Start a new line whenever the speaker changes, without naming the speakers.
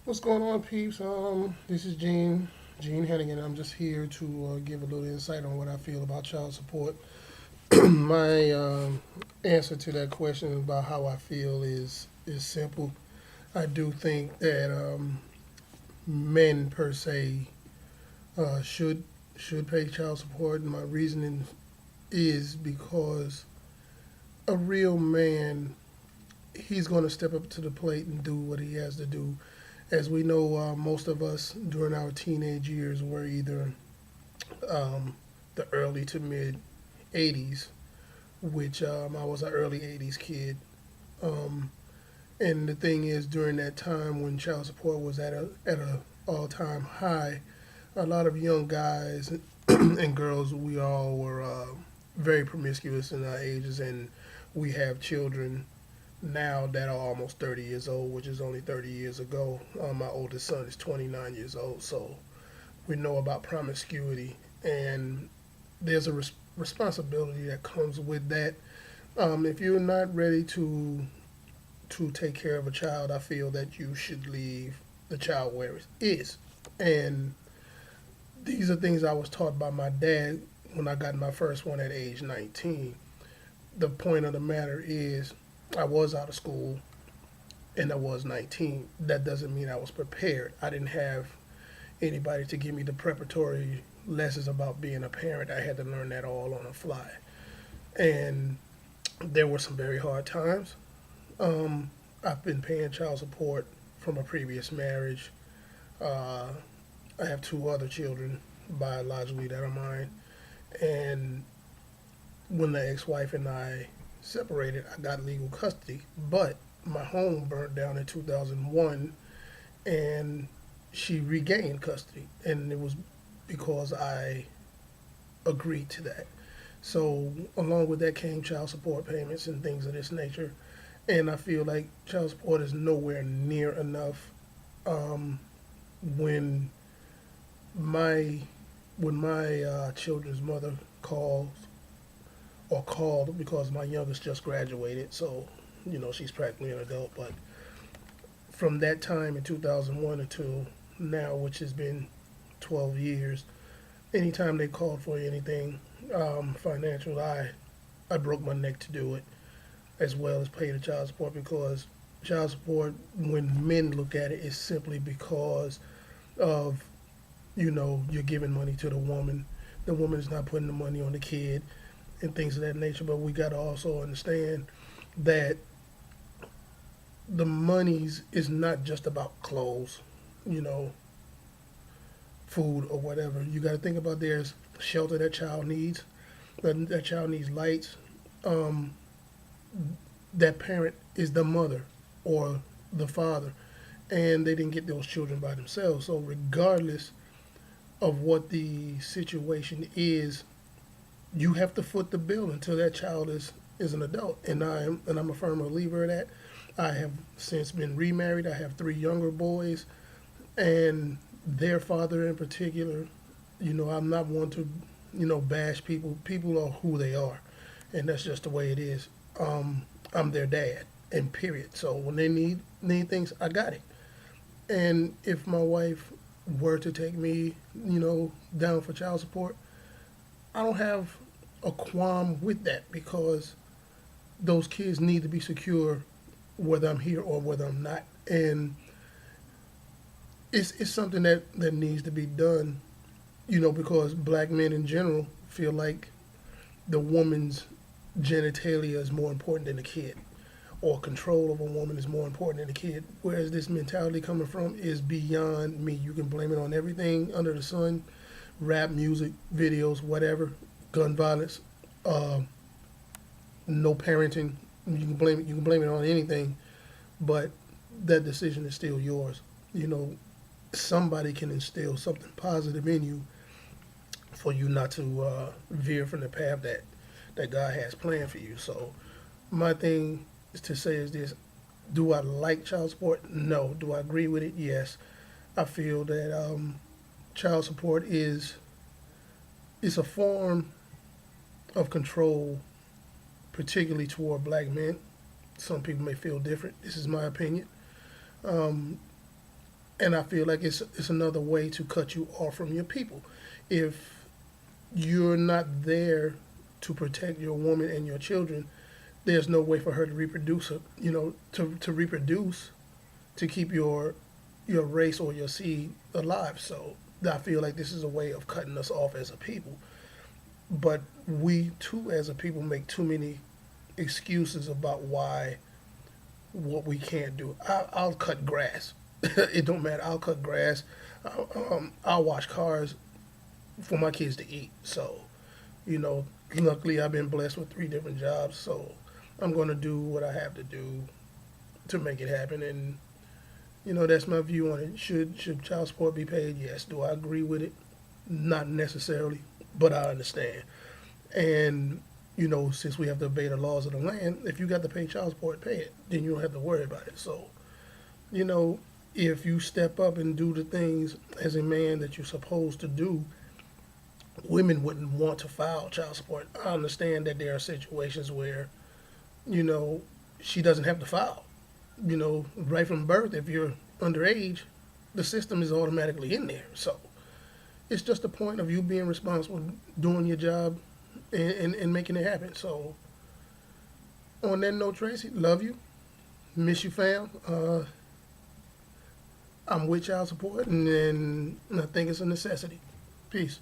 What's going on, peeps? This is Gene Hennigan. I'm just here to give a little insight on what I feel about child support. My answer to that question about how I feel is simple. I do think that men per se uh, should should pay child support. And my reasoning is because a real man, he's going to step up to the plate and do what he has to do. As we know, most of us during our teenage years were either um, the early to mid 80s, which I was an early 80s kid. Um, and the thing is, during that time when child support was at a all time high, a lot of young guys and girls, we all were very promiscuous in our ages, and we have children now that are almost 30 years old, which is only 30 years ago. My oldest son is 29 years old, so we know about promiscuity, and there's a responsibility that comes with that. If you're not ready to take care of a child, I feel that you should leave the child where it is. And these are things I was taught by my dad when I got my first one at age 19. The point of the matter is, I was out of school and I was 19. That doesn't mean I was prepared. I didn't have anybody to give me the preparatory lessons about being a parent. I had to learn that all on the fly. And there were some very hard times. I've been paying child support from a previous marriage. Uh, I have two other children biologically that are mine. And when the ex wife and I separated, I got legal custody. But my home burned down in 2001 and she regained custody. And it was because I agreed to that. So, along with that came child support payments and things of this nature. And I feel like child support is nowhere near enough. Um, when my when my children's mother calls or called because my youngest just graduated, so she's practically an adult. But from that time in 2001 until now, which has been 12 years, anytime they called for anything financial, I broke my neck to do it, as well as pay the child support, because child support, when men look at it, is simply because of you're giving money to the woman. The woman is not putting the money on the kid and things of that nature. But we got to also understand that the monies is not just about clothes, you know, food or whatever. You got to think about there's shelter that child needs. That child needs lights. Um, that parent is the mother or the father, and they didn't get those children by themselves. So regardless of what the situation is, you have to foot the bill until that child is an adult. And I'm a firm believer of that. I have since been remarried. I have three younger boys, and their father in particular. I'm not one to bash people. People are who they are, and that's just the way it is. I'm their dad, and period. So when they need things, I got it. And if my wife were to take me, down for child support, I don't have a qualm with that, because those kids need to be secure whether I'm here or whether I'm not. And it's something that needs to be done, because black men in general feel like the woman's genitalia is more important than the kid, or control of a woman is more important than the kid. Whereas this mentality coming from is beyond me. You can blame it on everything under the sun: rap music, videos, whatever, gun violence, uh, no parenting. You can blame it on anything, but that decision is still yours. You know, somebody can instill something positive in you for you not to veer from the path that God has planned for you. So my thing is to say is this: do I like child support? No. Do I agree with it? Yes. I feel that child support is a form of control, particularly toward black men. Some people may feel different. This is my opinion. Um, And I feel like it's another way to cut you off from your people. If you're not there to protect your woman and your children, there's no way for her to reproduce, to reproduce, to keep your race or your seed alive. So I feel like this is a way of cutting us off as a people. But we too, as a people, make too many excuses about why what we can't do. I'll cut grass. It don't matter. I'll cut grass. I'll wash cars for my kids to eat. So, you know, luckily I've been blessed with 3 different jobs. So I'm going to do what I have to do to make it happen. And that's my view on it. Should child support be paid? Yes. Do I agree with it? Not necessarily, but I understand. And since we have to obey the laws of the land, if you got to pay child support, pay it. Then you don't have to worry about it. So, you know, if you step up and do the things as a man that you're supposed to do, women wouldn't want to file child support. I understand that there are situations where, you know, she doesn't have to file. Right from birth, if you're underage, the system is automatically in there. So it's just a point of you being responsible, doing your job, and making it happen. So on that note, Tracy, love you, miss you, fam. I'm with child support, and I think it's a necessity. Peace.